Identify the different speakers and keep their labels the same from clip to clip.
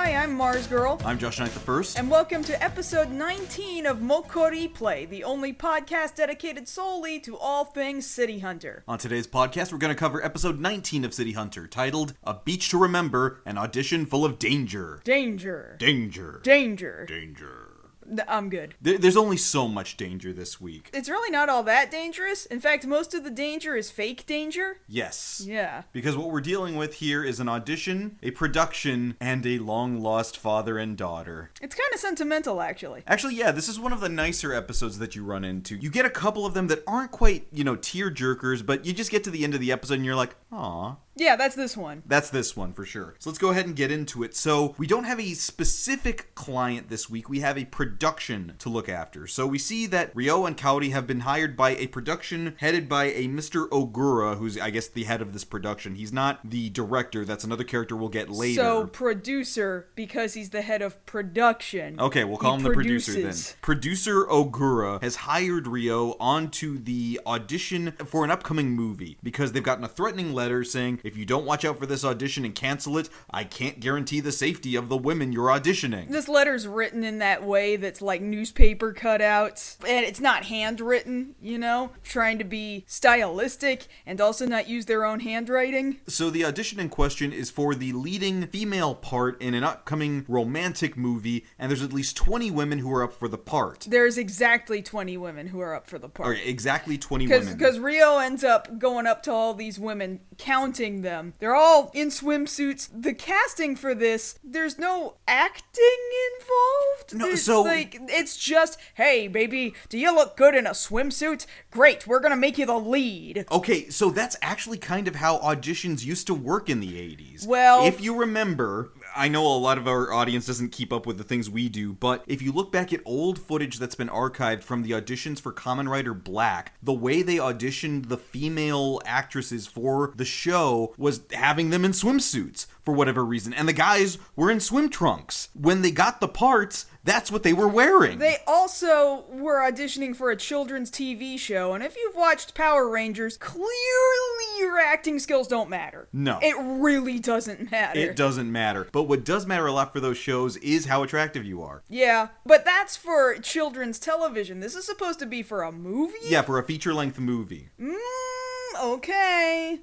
Speaker 1: Hi, I'm MarzGurl.
Speaker 2: I'm JoshKnightTheFirst.
Speaker 1: And welcome to episode 19 of MokkoriPlay, the only podcast dedicated solely to all things City Hunter.
Speaker 2: On today's podcast, we're going to cover episode 19 of City Hunter, titled A Beach to Remember, an Audition Full of Danger.
Speaker 1: Danger.
Speaker 2: Danger.
Speaker 1: Danger.
Speaker 2: Danger.
Speaker 1: I'm good.
Speaker 2: There's only so much danger this week.
Speaker 1: It's really not all that dangerous. In fact, most of the danger is fake danger.
Speaker 2: Yes.
Speaker 1: Yeah.
Speaker 2: Because what we're dealing with here is an audition, a production, and a long-lost father and daughter.
Speaker 1: It's kind of sentimental, actually.
Speaker 2: Actually, yeah, this is one of the nicer episodes that you run into. You get a couple of them that aren't quite, tear-jerkers, but you just get to the end of the episode and you're like, aw.
Speaker 1: Yeah, that's this one.
Speaker 2: That's this one, for sure. So let's go ahead and get into it. So we don't have a specific client this week. We have a production to look after. So we see that Ryo and Kaori have been hired by a production headed by a Mr. Ogura, who's, I guess, the head of this production. He's not the director. That's another character we'll get later.
Speaker 1: So, producer, because he's the head of production.
Speaker 2: Okay, we'll call him the producer then. Producer Ogura has hired Ryo onto the audition for an upcoming movie because they've gotten a threatening letter saying, if you don't watch out for this audition and cancel it, I can't guarantee the safety of the women you're auditioning.
Speaker 1: This letter's written in that way that's like newspaper cutouts, and it's not handwritten, trying to be stylistic and also not use their own handwriting.
Speaker 2: So the audition in question is for the leading female part in an upcoming romantic movie, and there's at least 20 women who are up for the part.
Speaker 1: There's exactly 20 women who are up for the part.
Speaker 2: Okay, exactly 20 women.
Speaker 1: Because Ryo ends up going up to all these women, counting them. They're all in swimsuits. The casting for this, there's no acting involved.
Speaker 2: No,
Speaker 1: it's just, hey, baby, do you look good in a swimsuit? Great, we're gonna make you the lead.
Speaker 2: Okay, so that's actually kind of how auditions used to work in the 80s.
Speaker 1: Well,
Speaker 2: if you remember, I know a lot of our audience doesn't keep up with the things we do, but if you look back at old footage that's been archived from the auditions for Kamen Rider Black, the way they auditioned the female actresses for the show was having them in swimsuits for whatever reason, and the guys were in swim trunks. When they got the parts, that's what they were wearing.
Speaker 1: They also were auditioning for a children's TV show, and if you've watched Power Rangers, clearly your acting skills don't matter.
Speaker 2: No.
Speaker 1: It really doesn't matter.
Speaker 2: It doesn't matter. But what does matter a lot for those shows is how attractive you are.
Speaker 1: Yeah, but that's for children's television. This is supposed to be for a movie?
Speaker 2: Yeah, for a feature-length movie.
Speaker 1: Okay.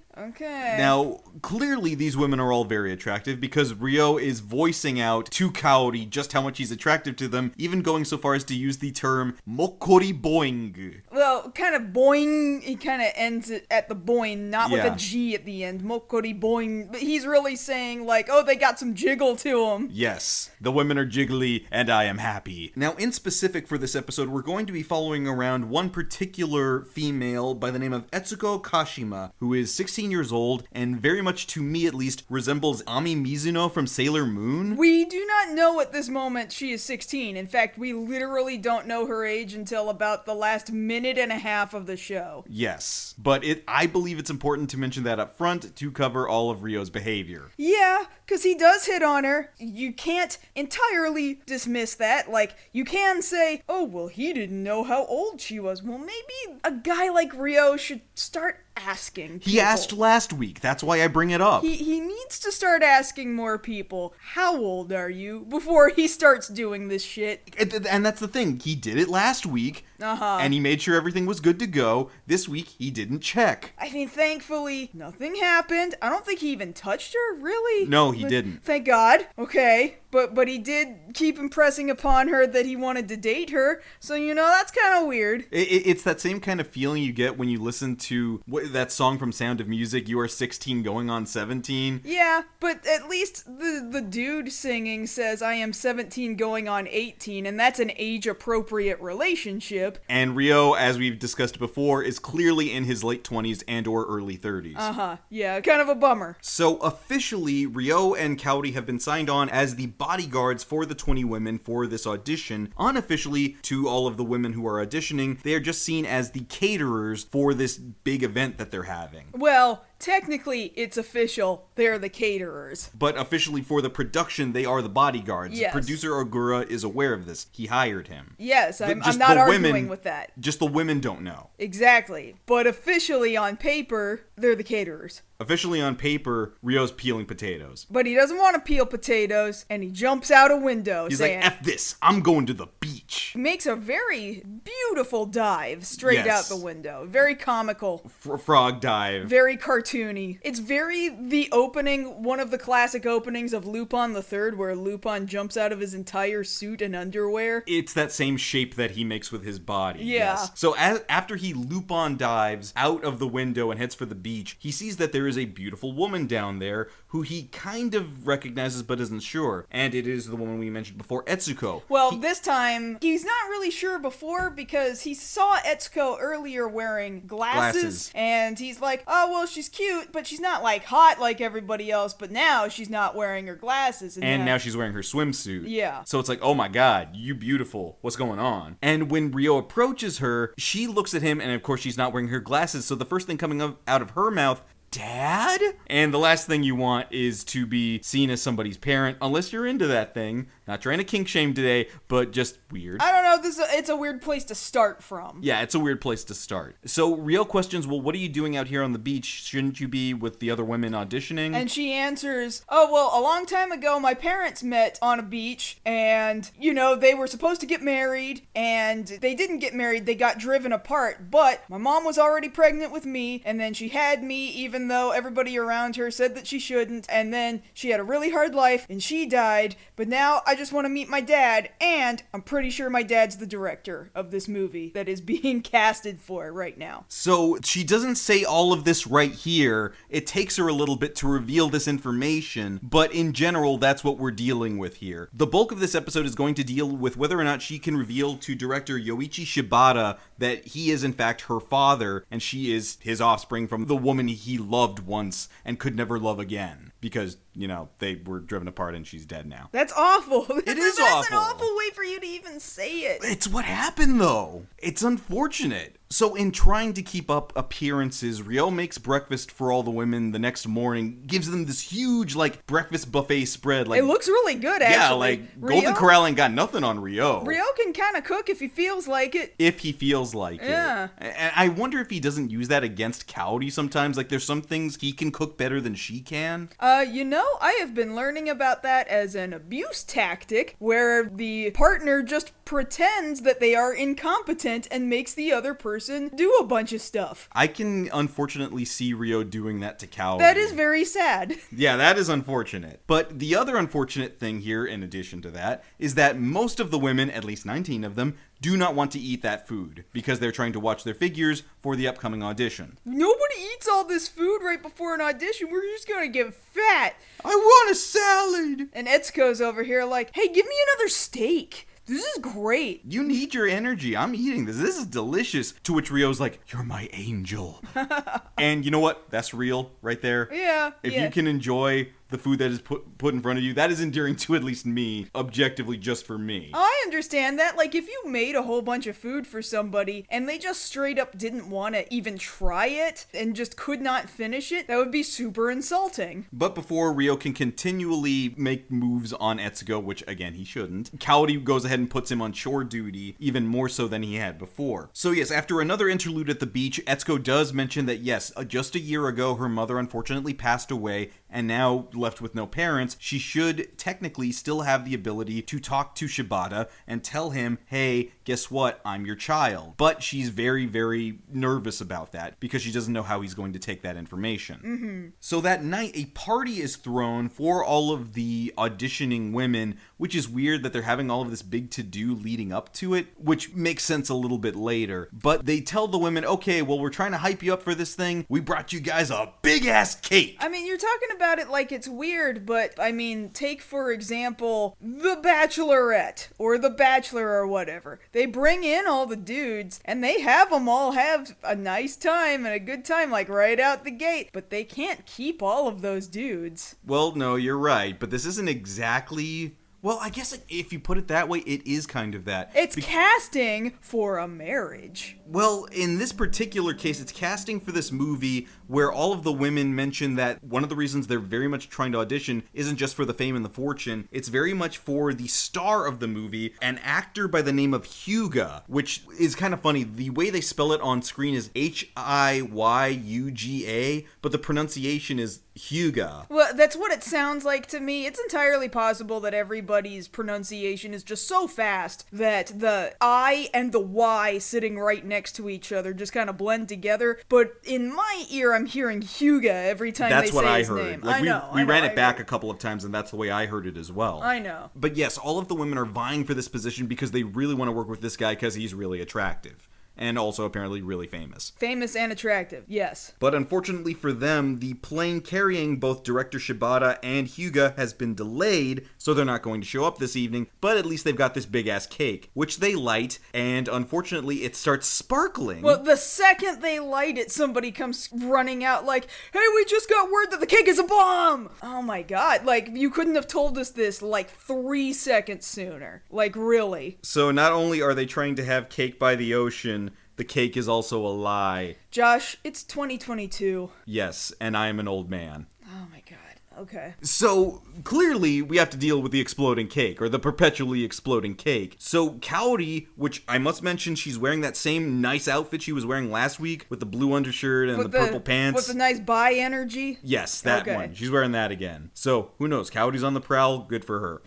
Speaker 2: Now, clearly these women are all very attractive because Ryo is voicing out to Kaori just how much he's attractive to them, even going so far as to use the term MokkoriPlay.
Speaker 1: Well, kind of boing, he kind of ends it at the boing, not with a G at the end. MokkoriPlay. But he's really saying like, oh, they got some jiggle to them.
Speaker 2: Yes, the women are jiggly and I am happy. Now, in specific for this episode, we're going to be following around one particular female by the name of Etsuko Kashima, who is 16 years old and very much, to me at least, resembles Ami Mizuno from Sailor Moon.
Speaker 1: We do not know at this moment she is 16. In fact, we literally don't know her age until about the last minute and a half of the show.
Speaker 2: Yes, but I believe it's important to mention that up front to cover all of Ryo's behavior.
Speaker 1: Yeah, because he does hit on her. You can't entirely dismiss that. Like, you can say, oh, well, he didn't know how old she was. Well, maybe a guy like Ryo should start asking people.
Speaker 2: He asked last week. That's why I bring it up.
Speaker 1: He needs to start asking more people, how old are you, before he starts doing this shit.
Speaker 2: And that's the thing. He did it last week. And he made sure everything was good to go. This week, he didn't check.
Speaker 1: I mean, thankfully, nothing happened. I don't think he even touched her, really.
Speaker 2: No, he didn't.
Speaker 1: Thank God. Okay. But he did keep impressing upon her that he wanted to date her. So, that's kind of weird.
Speaker 2: It's that same kind of feeling you get when you listen to that song from Sound of Music, You Are 16 Going on 17.
Speaker 1: Yeah, but at least the dude singing says, I am 17 going on 18, and that's an age-appropriate relationship.
Speaker 2: And Ryo, as we've discussed before, is clearly in his late 20s and or early 30s.
Speaker 1: Yeah, kind of a bummer.
Speaker 2: So officially, Ryo and Kaori have been signed on as the bodyguards for the 20 women for this audition. Unofficially, to all of the women who are auditioning, they are just seen as the caterers for this big event that they're having.
Speaker 1: Well, technically it's official. They're the caterers.
Speaker 2: But officially for the production, they are the bodyguards.
Speaker 1: Yes.
Speaker 2: Producer Ogura is aware of this. He hired him.
Speaker 1: Yes, I'm
Speaker 2: Just
Speaker 1: not
Speaker 2: the
Speaker 1: arguing
Speaker 2: women-
Speaker 1: with that.
Speaker 2: Just the women don't know.
Speaker 1: Exactly. But officially on paper, they're the caterers.
Speaker 2: Officially on paper, Ryo's peeling potatoes.
Speaker 1: But he doesn't want to peel potatoes, and he jumps out a window
Speaker 2: He's
Speaker 1: saying...
Speaker 2: like, F this, I'm going to the beach.
Speaker 1: He makes a very beautiful dive straight
Speaker 2: Yes.
Speaker 1: out the window. Very comical.
Speaker 2: Frog dive.
Speaker 1: Very cartoony. It's very the opening, one of the classic openings of Lupin the Third, where Lupin jumps out of his entire suit and underwear.
Speaker 2: It's that same shape that he makes with his body.
Speaker 1: Yeah.
Speaker 2: Yes. So after he Lupin dives out of the window and heads for the beach, he sees that there is a beautiful woman down there who he kind of recognizes but isn't sure. And it is the woman we mentioned before, Etsuko.
Speaker 1: Well, this time, he's not really sure before because he saw Etsuko earlier wearing glasses. And he's like, oh, well, she's cute, but she's not, like, hot like everybody else. But now she's not wearing her glasses.
Speaker 2: And now she's wearing her swimsuit.
Speaker 1: Yeah.
Speaker 2: So it's like, oh my god, you beautiful. What's going on? And when Ryo approaches her, she looks at him, and of course she's not wearing her glasses. So the first thing coming out of her mouth, Dad? And the last thing you want is to be seen as somebody's parent, unless you're into that thing. Not trying to kink shame today, but just weird.
Speaker 1: I don't know, it's a weird place to start from.
Speaker 2: Yeah, it's a weird place to start. So Ryo questions, well, what are you doing out here on the beach? Shouldn't you be with the other women auditioning?
Speaker 1: And she answers, oh, well, a long time ago, my parents met on a beach, and, you know, they were supposed to get married, and they didn't get married, they got driven apart, but my mom was already pregnant with me, and then she had me, even though everybody around her said that she shouldn't, and then she had a really hard life, and she died, but now I just want to meet my dad, and I'm pretty sure my dad's the director of this movie that is being casted for right now.
Speaker 2: So she doesn't say all of this right here. It takes her a little bit to reveal this information, but in general, that's what we're dealing with here. The bulk of this episode is going to deal with whether or not she can reveal to director Yoichi Shibata that he is in fact her father, and she is his offspring from the woman he loved once and could never love again. Because, you know, they were driven apart and she's dead now.
Speaker 1: That's awful.
Speaker 2: It is
Speaker 1: That's
Speaker 2: awful.
Speaker 1: an awful way for you to even say it.
Speaker 2: It's what happened, though. It's unfortunate. So in trying to keep up appearances, Ryo makes breakfast for all the women the next morning, gives them this huge, like, breakfast buffet spread. Like,
Speaker 1: it looks really good, actually.
Speaker 2: yeah, like, Golden Corral ain't got nothing on Ryo.
Speaker 1: Ryo can kind of cook if he feels like it.
Speaker 2: If he feels like
Speaker 1: Yeah.
Speaker 2: it. And I wonder if he doesn't use that against Kaori sometimes. Like, there's some things he can cook better than she can.
Speaker 1: You know, I have been learning about that as an abuse tactic, where the partner just pretends that they are incompetent and makes the other person do a bunch of stuff.
Speaker 2: I can unfortunately see Ryo doing that to Kaori.
Speaker 1: That is very sad.
Speaker 2: Yeah, that is unfortunate. But the other unfortunate thing here, in addition to that, is that most of the women, at least 19 of them, do not want to eat that food because they're trying to watch their figures for the upcoming audition.
Speaker 1: Nobody eats all this food right before an audition. We're just gonna get fat.
Speaker 2: I want a salad!
Speaker 1: And Etsuko's over here like, hey, give me another steak. This is great.
Speaker 2: You need your energy. I'm eating this. This is delicious. To which Ryo's like, you're my angel. And you know what? That's real right there.
Speaker 1: Yeah.
Speaker 2: If you can enjoy the food that is put in front of you, that is endearing to at least me, objectively just for me.
Speaker 1: I understand that. Like, if you made a whole bunch of food for somebody and they just straight up didn't want to even try it and just could not finish it, that would be super insulting.
Speaker 2: But before Ryo can continually make moves on Etsuko, which again he shouldn't, Kaori goes ahead and puts him on chore duty, even more so than he had before. So yes, after another interlude at the beach, Etsuko does mention that yes, just a year ago her mother unfortunately passed away, and now left with no parents, she should technically still have the ability to talk to Shibata and tell him, hey, guess what? I'm your child. But she's very, very nervous about that because she doesn't know how he's going to take that information.
Speaker 1: Mm-hmm.
Speaker 2: So that night, a party is thrown for all of the auditioning women, which is weird that they're having all of this big to-do leading up to it, which makes sense a little bit later. But they tell the women, okay, well, we're trying to hype you up for this thing. We brought you guys a big-ass cake.
Speaker 1: I mean, you're talking about it like it's weird, but I mean, take for example, The Bachelorette or The Bachelor or whatever. They bring in all the dudes and they have them all have a nice time and a good time, like right out the gate, but they can't keep all of those dudes.
Speaker 2: Well, no, you're right, but this isn't exactly Well, I guess if you put it that way, it is kind of that.
Speaker 1: It's casting for a marriage.
Speaker 2: Well, in this particular case, it's casting for this movie where all of the women mention that one of the reasons they're very much trying to audition isn't just for the fame and the fortune. It's very much for the star of the movie, an actor by the name of Hyuga, which is kind of funny. The way they spell it on screen is Hiyuga, but the pronunciation is Hyuga.
Speaker 1: Well, that's what it sounds like to me. It's entirely possible that everybody's pronunciation is just so fast that the I and the Y sitting right next to each other just kind of blend together. But in my ear, I'm hearing Hyuga every time they say his name.
Speaker 2: Like, we ran it back a couple of times, and that's the way I heard it as well.
Speaker 1: I know.
Speaker 2: But yes, all of the women are vying for this position because they really want to work with this guy because he's really attractive. And also apparently really famous.
Speaker 1: Famous and attractive, yes.
Speaker 2: But unfortunately for them, the plane carrying both director Shibata and Hyuga has been delayed, so they're not going to show up this evening, but at least they've got this big-ass cake, which they light, and unfortunately it starts sparkling.
Speaker 1: Well, the second they light it, somebody comes running out like, hey, we just got word that the cake is a bomb! Oh my god, like, you couldn't have told us this like 3 seconds sooner. Like, really.
Speaker 2: So not only are they trying to have cake by the ocean, the cake is also a lie.
Speaker 1: Josh, it's 2022.
Speaker 2: Yes, and I am an old man.
Speaker 1: Oh my god. Okay.
Speaker 2: So, clearly, we have to deal with the exploding cake, or the perpetually exploding cake. So, Kaori, which I must mention, she's wearing that same nice outfit she was wearing last week, with the blue undershirt and the purple pants.
Speaker 1: With the nice bi energy?
Speaker 2: Yes, that one. She's wearing that again. So, who knows? Kaori's on the prowl. Good for her.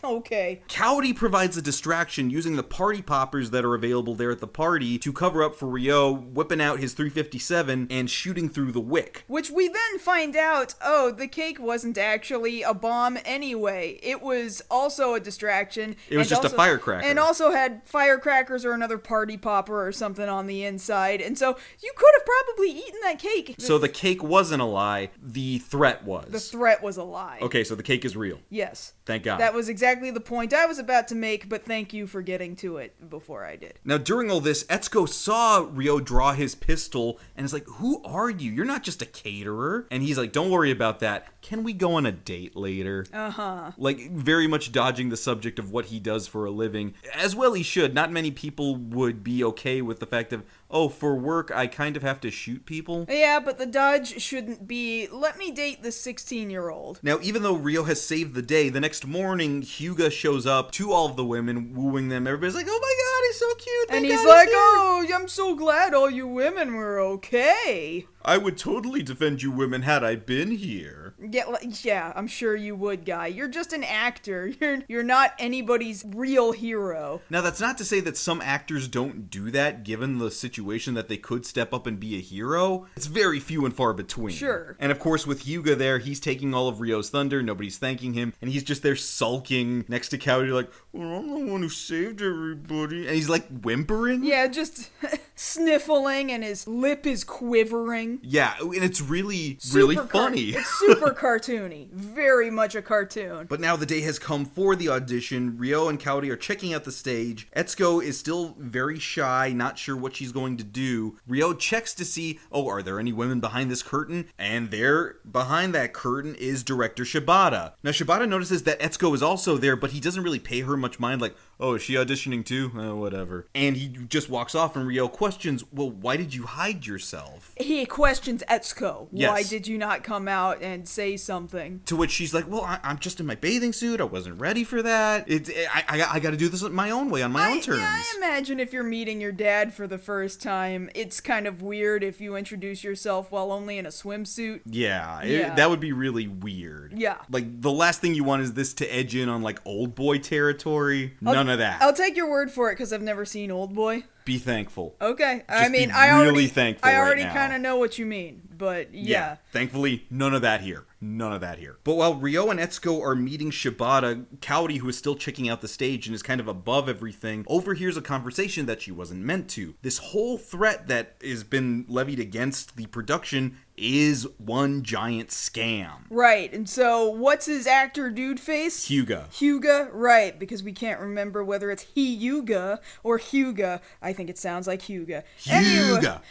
Speaker 1: Okay.
Speaker 2: Kaori provides a distraction using the party poppers that are available there at the party to cover up for Ryo, whipping out his 357 and shooting through the wick.
Speaker 1: Which we then find out, oh, the cake wasn't actually a bomb anyway. It was also a distraction.
Speaker 2: It was just a firecracker.
Speaker 1: And also had firecrackers or another party popper or something on the inside. And so you could have probably eaten that cake.
Speaker 2: So the cake wasn't a lie. The threat was.
Speaker 1: The threat was a lie.
Speaker 2: Okay, so the cake is real.
Speaker 1: Yes.
Speaker 2: Thank God.
Speaker 1: That was exactly the point I was about to make, but thank you for getting to it before I did.
Speaker 2: Now, during all this, Etsuko saw Ryo draw his pistol and is like, who are you? You're not just a caterer. And he's like, don't worry about that. Can we go on a date later?
Speaker 1: Uh-huh.
Speaker 2: Like, very much dodging the subject of what he does for a living. As well he should. Not many people would be okay with the fact of, oh, for work, I kind of have to shoot people.
Speaker 1: Yeah, but the dodge shouldn't be, let me date this 16-year-old.
Speaker 2: Now, even though Ryo has saved the day, the next morning, Hyuga shows up to all of the women, wooing them. Everybody's like, oh my god, he's so cute.
Speaker 1: And he's like, oh, I'm so glad all you women were okay.
Speaker 2: I would totally defend you women had I been here.
Speaker 1: Yeah, I'm sure you would, guy. You're just an actor. You're not anybody's real hero.
Speaker 2: Now, that's not to say that some actors don't do that, given the situation that they could step up and be a hero. It's very few and far between.
Speaker 1: Sure.
Speaker 2: And of course, with Hyuga there, he's taking all of Ryo's thunder, nobody's thanking him, and he's just there sulking next to Kaori like, well, I'm the one who saved everybody. And he's like whimpering.
Speaker 1: Yeah, just sniffling, and his lip is quivering.
Speaker 2: Yeah, and it's really funny.
Speaker 1: It's super cartoony. Very much a cartoon.
Speaker 2: But now the day has come for the audition. Ryo and Kaori are checking out the stage. Etsuko is still very shy, not sure what she's going to do. Ryo checks to see, oh, are there any women behind this curtain? And there, behind that curtain, is director Shibata. Now, Shibata notices that Etsuko is also there, but he doesn't really pay her much mind, like, oh, is she auditioning too? Whatever. And he just walks off, and Ryo questions, well, why did you hide yourself?
Speaker 1: He questions Etsuko.
Speaker 2: Yes.
Speaker 1: Why did you not come out and say something?
Speaker 2: To which she's like, well, I'm just in my bathing suit. I wasn't ready for that. I got to do this my own way, on my own terms.
Speaker 1: Yeah, I imagine if you're meeting your dad for the first time, it's kind of weird if you introduce yourself while only in a swimsuit.
Speaker 2: Yeah. That would be really weird.
Speaker 1: Yeah.
Speaker 2: Like, the last thing you want is this to edge in on, like, old boy territory. None of that.
Speaker 1: I'll take your word for it, because I've never seen Old Boy.
Speaker 2: Be thankful.
Speaker 1: Okay.
Speaker 2: I already
Speaker 1: kind of know what you mean, but yeah.
Speaker 2: Thankfully, none of that here. None of that here. But while Ryo and Etsuko are meeting Shibata, Kaori, who is still checking out the stage and is kind of above everything, overhears a conversation that she wasn't meant to. This whole threat that has been levied against the production is one giant scam.
Speaker 1: Right, and so what's his actor dude face?
Speaker 2: Hyuga,
Speaker 1: right, because we can't remember whether it's Hyuga or Hyuga. I think it sounds like Hyuga.
Speaker 2: Hyuga.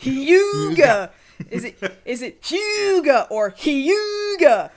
Speaker 1: Hyuga. Is it Hyuga or Hyuga?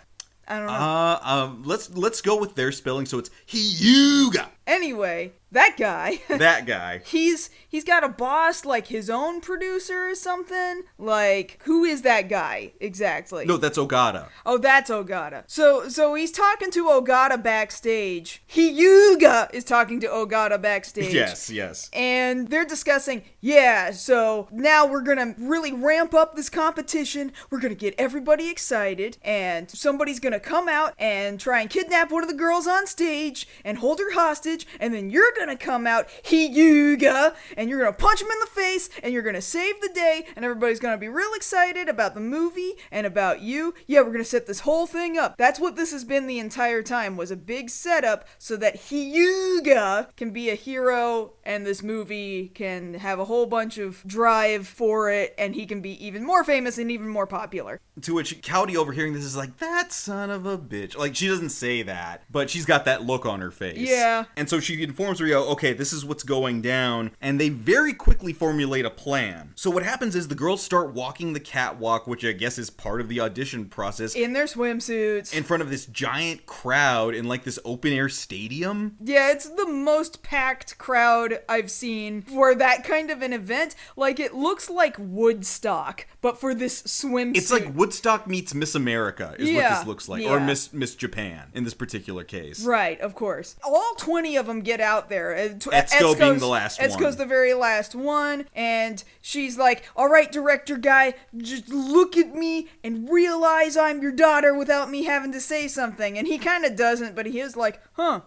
Speaker 1: I don't know.
Speaker 2: Let's go with their spelling. So it's Hyuga.
Speaker 1: Anyway, that guy.
Speaker 2: That guy.
Speaker 1: He's got a boss, like his own producer or something. Like, who is that guy exactly?
Speaker 2: No, that's Ogata.
Speaker 1: Oh, that's Ogata. So he's talking to Ogata backstage. Hyuga is talking to Ogata backstage.
Speaker 2: Yes.
Speaker 1: And they're discussing, yeah, so now we're gonna really ramp up this competition. We're gonna get everybody excited, and somebody's gonna come out and try and kidnap one of the girls on stage and hold her hostage, and then you're gonna come out, Hyuga, and you're gonna punch him in the face, and you're gonna save the day, and everybody's gonna be real excited about the movie and about you. Yeah, we're gonna set this whole thing up. That's what this has been the entire time, was a big setup so that Hyuga can be a hero, and this movie can have a whole bunch of drive for it, and he can be even more famous and even more popular.
Speaker 2: To which Cowdy, overhearing this, is like, that son of a bitch. Like, she doesn't say that, but she's got that look on her face.
Speaker 1: Yeah.
Speaker 2: And so she informs Rio, okay, this is what's going down, and they very quickly formulate a plan. So what happens is the girls start walking the catwalk, which I guess is part of the audition process,
Speaker 1: In their swimsuits.
Speaker 2: in front of this giant crowd in like this open air stadium.
Speaker 1: Yeah, it's the most packed crowd I've seen for that kind of an event. Like, it looks like Woodstock, but for this swimsuit.
Speaker 2: It's like Woodstock meets Miss America is what this looks like.
Speaker 1: Yeah.
Speaker 2: Or Miss Japan in this particular case.
Speaker 1: Right, of course. All 20 of them get out there.
Speaker 2: Etsuko being the last one.
Speaker 1: Etsuko's the very last one, and she's like, all right, director guy, just look at me and realize I'm your daughter without me having to say something. And he kind of doesn't, but he is like,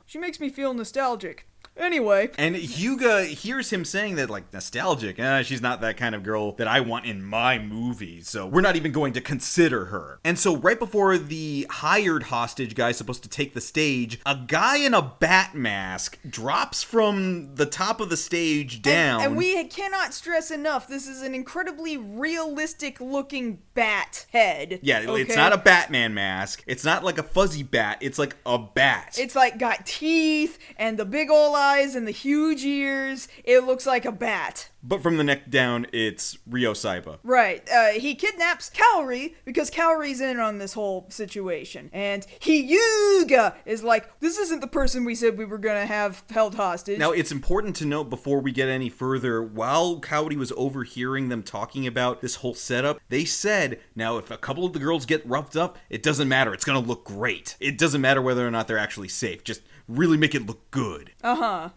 Speaker 1: she makes me feel nostalgic. Anyway.
Speaker 2: And Hyuga hears him saying that, like, nostalgic. She's not that kind of girl that I want in my movie, so we're not even going to consider her. And so right before the hired hostage guy is supposed to take the stage, a guy in a bat mask drops from the top of the stage down.
Speaker 1: And we cannot stress enough, this is an incredibly realistic looking bat head.
Speaker 2: Yeah, It's not a Batman mask. It's not like a fuzzy bat. It's like a bat.
Speaker 1: It's like got teeth and the big ol' eyes and the huge ears. It looks like a bat.
Speaker 2: But from the neck down, it's Ryo Saiba.
Speaker 1: Right. He kidnaps Kaori because Kaori's in on this whole situation. And Hyuga is like, this isn't the person we said we were going to have held hostage.
Speaker 2: Now, it's important to note before we get any further, while Kaori was overhearing them talking about this whole setup, they said, now, if a couple of the girls get roughed up, it doesn't matter. It's going to look great. It doesn't matter whether or not they're actually safe. Just really make it look good.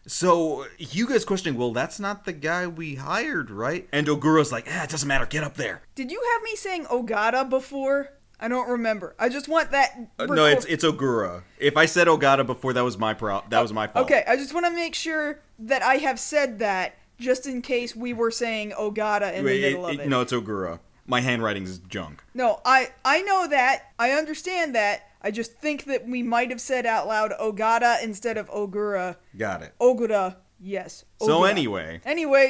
Speaker 2: So Hyuga's questioning, well, that's not the guy we hired, right? And Ogura's like, it doesn't matter, get up there.
Speaker 1: Did you have me saying Ogata before? I don't remember. I just want that.
Speaker 2: No, it's Ogura. If I said Ogata before, that was my fault.
Speaker 1: Okay, I just want to make sure that I have said that, just in case we were saying Ogata in the middle of it.
Speaker 2: No, it's Ogura. My handwriting is junk.
Speaker 1: No, I know that. I understand that. I just think that we might have said out loud Ogata instead of Ogura.
Speaker 2: Got it.
Speaker 1: Ogura, yes. Ogura.
Speaker 2: So anyway,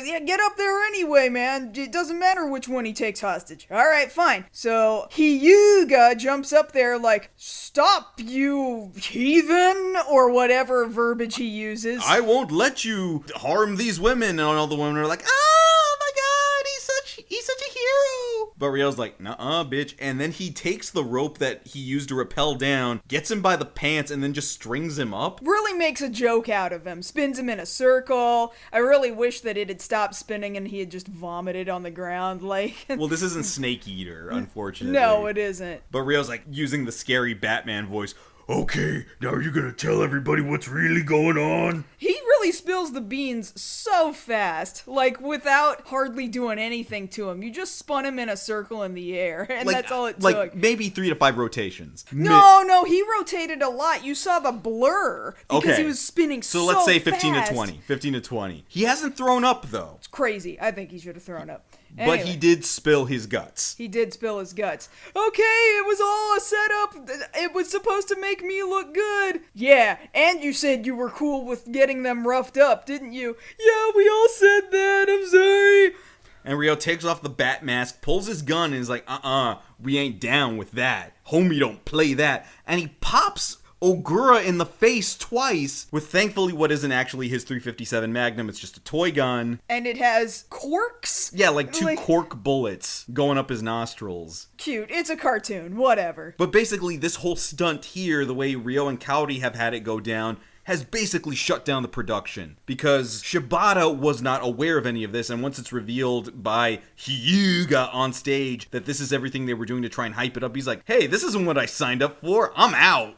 Speaker 1: yeah, get up there anyway, man. It doesn't matter which one he takes hostage. All right, fine. So Hyuga jumps up there like, stop, you heathen, or whatever verbiage he uses.
Speaker 2: I won't let you harm these women. And all the women are like, oh my god, he's such a hero. But Ryo's like, nuh-uh, bitch. And then he takes the rope that he used to rappel down, gets him by the pants, and then just strings him up.
Speaker 1: Really makes a joke out of him. Spins him in a circle. I really wish that it had stopped spinning and he had just vomited on the ground.
Speaker 2: Well, this isn't Snake Eater, unfortunately.
Speaker 1: No, it isn't.
Speaker 2: But Ryo's like using the scary Batman voice. Okay, now you're gonna tell everybody what's really going on?
Speaker 1: He really spills the beans so fast, like without hardly doing anything to him. You just spun him in a circle in the air, and that's all it took.
Speaker 2: Like maybe 3 to 5 rotations.
Speaker 1: No, he rotated a lot. You saw the blur because he was spinning so fast.
Speaker 2: So let's say 15 to 20. 15 to 20. He hasn't thrown up, though.
Speaker 1: It's crazy. I think he should have thrown up.
Speaker 2: Anyway, but he did spill his guts.
Speaker 1: He did spill his guts. Okay, it was all a setup. It was supposed to make me look good. Yeah, and you said you were cool with getting them roughed up, didn't you? Yeah, we all said that. I'm sorry.
Speaker 2: And Ryo takes off the bat mask, pulls his gun, and is like, we ain't down with that. Homie don't play that. And he pops Ogura in the face twice with thankfully what isn't actually his 357 Magnum. It's just a toy gun.
Speaker 1: And it has corks?
Speaker 2: Yeah, like two cork bullets going up his nostrils.
Speaker 1: Cute. It's a cartoon. Whatever.
Speaker 2: But basically, this whole stunt here, the way Ryo and Kaori have had it go down, has basically shut down the production. Because Shibata was not aware of any of this, and once it's revealed by Hyuga on stage that this is everything they were doing to try and hype it up, he's like, hey, this isn't what I signed up for. I'm out.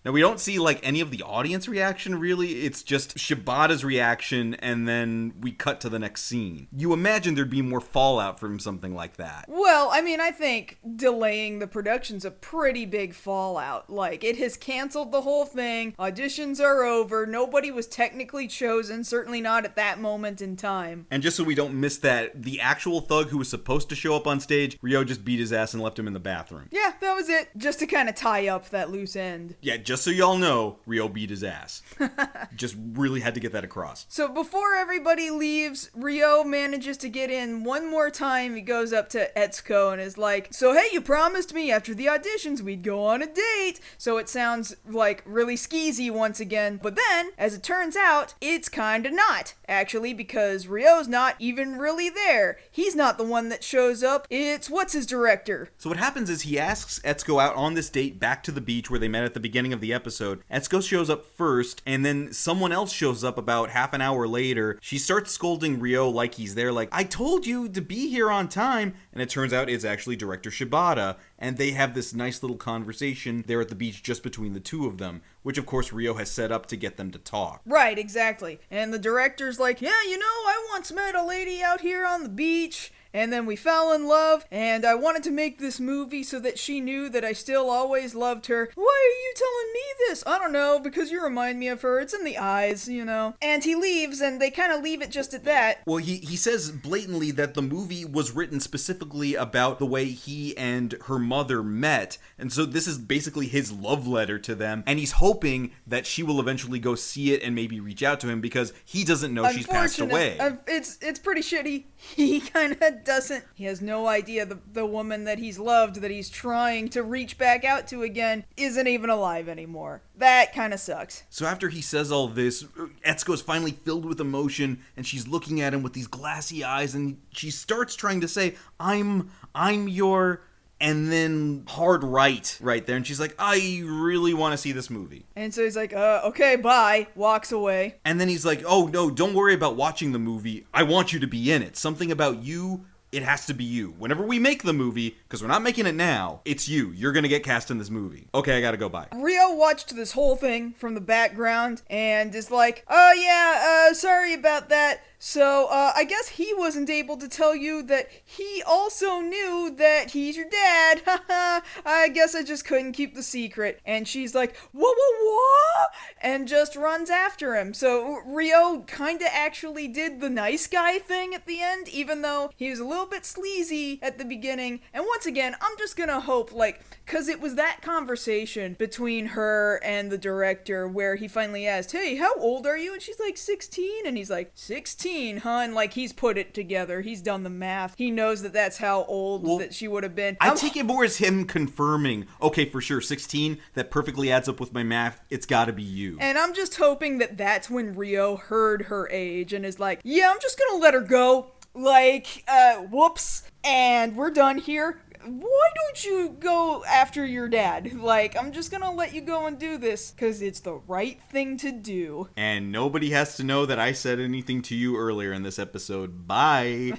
Speaker 2: Now, we don't see, like, any of the audience reaction, really. It's just Shibata's reaction, and then we cut to the next scene. You imagine there'd be more fallout from something like that.
Speaker 1: Well, I mean, I think delaying the production's a pretty big fallout. Like, it has canceled the whole thing. Auditions are over. Nobody was technically chosen, certainly not at that moment in time.
Speaker 2: And just so we don't miss that, the actual thug who was supposed to show up on stage, Ryo just beat his ass and left him in the bathroom.
Speaker 1: Yeah, that was it. Just to kind of tie up that loose end.
Speaker 2: Yeah, just so y'all know, Ryo beat his ass. Just really had to get that across.
Speaker 1: So before everybody leaves, Ryo manages to get in one more time. He goes up to Etsuko and is like, so hey, you promised me after the auditions we'd go on a date. So it sounds like really skeezy once again. But then, as it turns out, it's kinda not. Actually, because Ryo's not even really there. He's not the one that shows up. It's what's his director.
Speaker 2: So what happens is he asks Etsuko out on this date back to the beach where they met at the beginning of the episode. Etsuko shows up first, and then someone else shows up about half an hour later. She starts scolding Ryo like he's there, like, I told you to be here on time. And it turns out it's actually director Shibata, and they have this nice little conversation there at the beach just between the two of them, which of course Ryo has set up to get them to talk.
Speaker 1: Right, exactly. And the director's like, yeah, you know, I once met a lady out here on the beach, and then we fell in love, and I wanted to make this movie so that she knew that I still always loved her. Why are you telling me this? I don't know, because you remind me of her. It's in the eyes, you know. And he leaves, and they kind of leave it just at that.
Speaker 2: Well, he says blatantly that the movie was written specifically about the way he and her mother met, and so this is basically his love letter to them, and he's hoping that she will eventually go see it and maybe reach out to him because he doesn't know she's passed away.
Speaker 1: It's pretty shitty. He kind of doesn't. He has no idea the woman that he's loved, that he's trying to reach back out to again, isn't even alive anymore. That kind of sucks.
Speaker 2: So after he says all this, Etsuko's finally filled with emotion, and she's looking at him with these glassy eyes, and she starts trying to say, I'm your... And then hard right there. And she's like, I really want to see this movie.
Speaker 1: And so he's like, okay, bye. Walks away.
Speaker 2: And then he's like, oh, no, don't worry about watching the movie. I want you to be in it. Something about you, it has to be you. Whenever we make the movie, because we're not making it now, it's you. You're going to get cast in this movie. Okay, I got to go, bye.
Speaker 1: Ryo watched this whole thing from the background and is like, oh yeah, sorry about that. So, I guess he wasn't able to tell you that he also knew that he's your dad. Haha, I guess I just couldn't keep the secret. And she's like, what? And just runs after him. So, Ryo kinda actually did the nice guy thing at the end, even though he was a little bit sleazy at the beginning. And once again, I'm just gonna hope, cause it was that conversation between her and the director where he finally asked, hey, how old are you? And she's like, 16. And he's like, 16? Huh? And he's put it together. He's done the math. He knows that that's how old that she would have been.
Speaker 2: I take it more as him confirming, okay, for sure, 16, that perfectly adds up with my math. It's gotta be you.
Speaker 1: And I'm just hoping that that's when Ryo heard her age and is like, yeah, I'm just gonna let her go. Whoops. And we're done here. Why don't you go after your dad? I'm just gonna let you go and do this, because it's the right thing to do.
Speaker 2: And nobody has to know that I said anything to you earlier in this episode. Bye.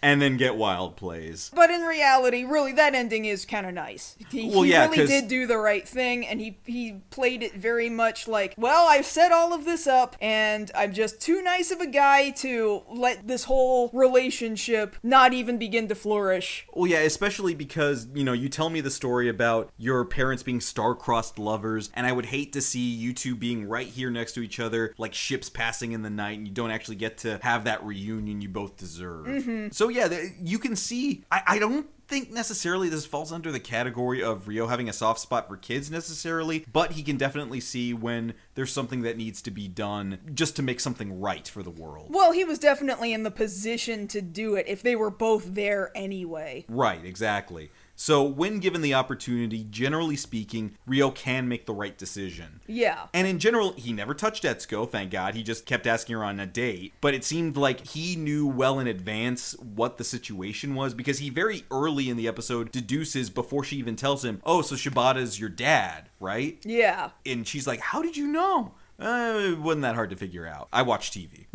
Speaker 2: And then get wild plays.
Speaker 1: But in reality, really, that ending is kind of nice. He really did do the right thing, and he played it very much like, well, I've set all of this up, and I'm just too nice of a guy to let this whole relationship not even begin to flourish.
Speaker 2: Well, yeah, especially because, you tell me the story about your parents being star-crossed lovers, and I would hate to see you two being right here next to each other, like ships passing in the night, and you don't actually get to have that reunion you both deserve.
Speaker 1: Mm-hmm.
Speaker 2: So yeah, you can see, I don't think necessarily this falls under the category of Ryo having a soft spot for kids necessarily, but he can definitely see when there's something that needs to be done just to make something right for the world.
Speaker 1: Well, he was definitely in the position to do it if they were both there anyway.
Speaker 2: Right, exactly. So when given the opportunity, generally speaking, Ryo can make the right decision.
Speaker 1: Yeah.
Speaker 2: And in general, he never touched Etsuko, thank God. He just kept asking her on a date. But it seemed like he knew well in advance what the situation was, because he very early in the episode deduces, before she even tells him, oh, so Shibata's your dad, right?
Speaker 1: Yeah.
Speaker 2: And she's like, how did you know? It wasn't that hard to figure out. I watch TV.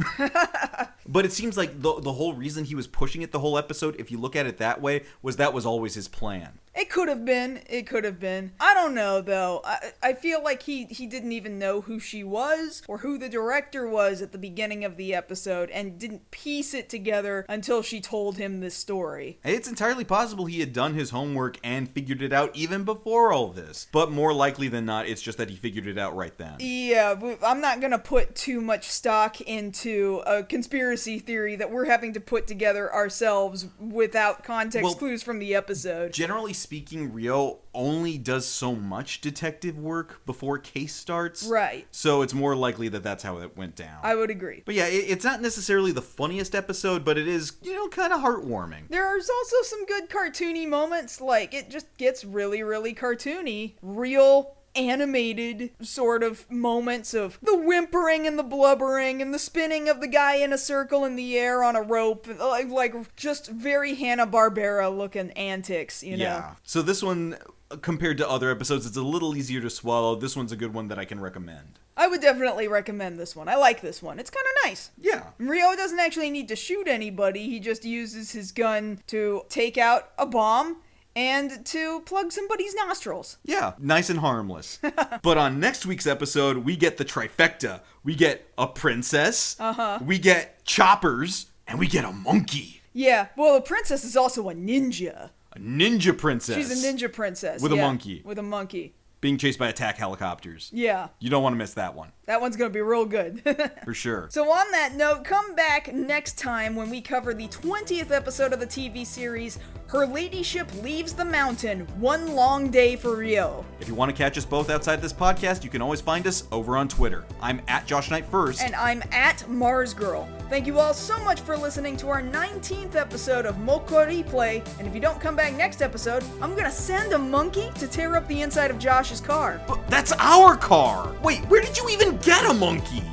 Speaker 2: But it seems like the whole reason he was pushing it the whole episode, if you look at it that way, that was always his plan.
Speaker 1: It could have been. I don't know, though. I feel like he didn't even know who she was or who the director was at the beginning of the episode and didn't piece it together until she told him this story.
Speaker 2: It's entirely possible he had done his homework and figured it out even before all this. But more likely than not, it's just that he figured it out right then.
Speaker 1: Yeah, I'm not going to put too much stock into a conspiracy theory that we're having to put together ourselves without context clues from the episode.
Speaker 2: Generally speaking, Ryo only does so much detective work before case starts.
Speaker 1: Right.
Speaker 2: So it's more likely that that's how it went down.
Speaker 1: I would agree.
Speaker 2: But yeah, it's not necessarily the funniest episode, but it is, kind of heartwarming.
Speaker 1: There's also some good cartoony moments, like it just gets really, really cartoony. Real animated sort of moments of the whimpering and the blubbering and the spinning of the guy in a circle in the air on a rope, like just very Hanna-Barbera looking antics, you know?
Speaker 2: Yeah. So this one, compared to other episodes, it's a little easier to swallow. This one's a good one that I can recommend.
Speaker 1: I would definitely recommend this one. I like this one. It's kind of nice.
Speaker 2: Yeah.
Speaker 1: Ryo doesn't actually need to shoot anybody. He just uses his gun to take out a bomb and to plug somebody's nostrils.
Speaker 2: Yeah, nice and harmless. But on next week's episode, we get the trifecta. We get a princess, we get choppers, and we get a monkey.
Speaker 1: Yeah, well, the princess is also a ninja.
Speaker 2: A ninja princess.
Speaker 1: She's a ninja princess.
Speaker 2: With a monkey.
Speaker 1: With a monkey.
Speaker 2: Being chased by attack helicopters.
Speaker 1: Yeah.
Speaker 2: You don't want to miss that one.
Speaker 1: That one's going to be real good.
Speaker 2: For sure.
Speaker 1: So on that note, come back next time when we cover the 20th episode of the TV series, Her Ladyship Leaves the Mountain, One Long Day for Ryo.
Speaker 2: If you want to catch us both outside this podcast, you can always find us over on Twitter. I'm at JoshKnightTheFirst.
Speaker 1: And I'm at MarzGurl. Thank you all so much for listening to our 19th episode of MokkoriPlay. And if you don't come back next episode, I'm going to send a monkey to tear up the inside of Josh's car.
Speaker 2: But that's our car! Wait, where did you even get a monkey?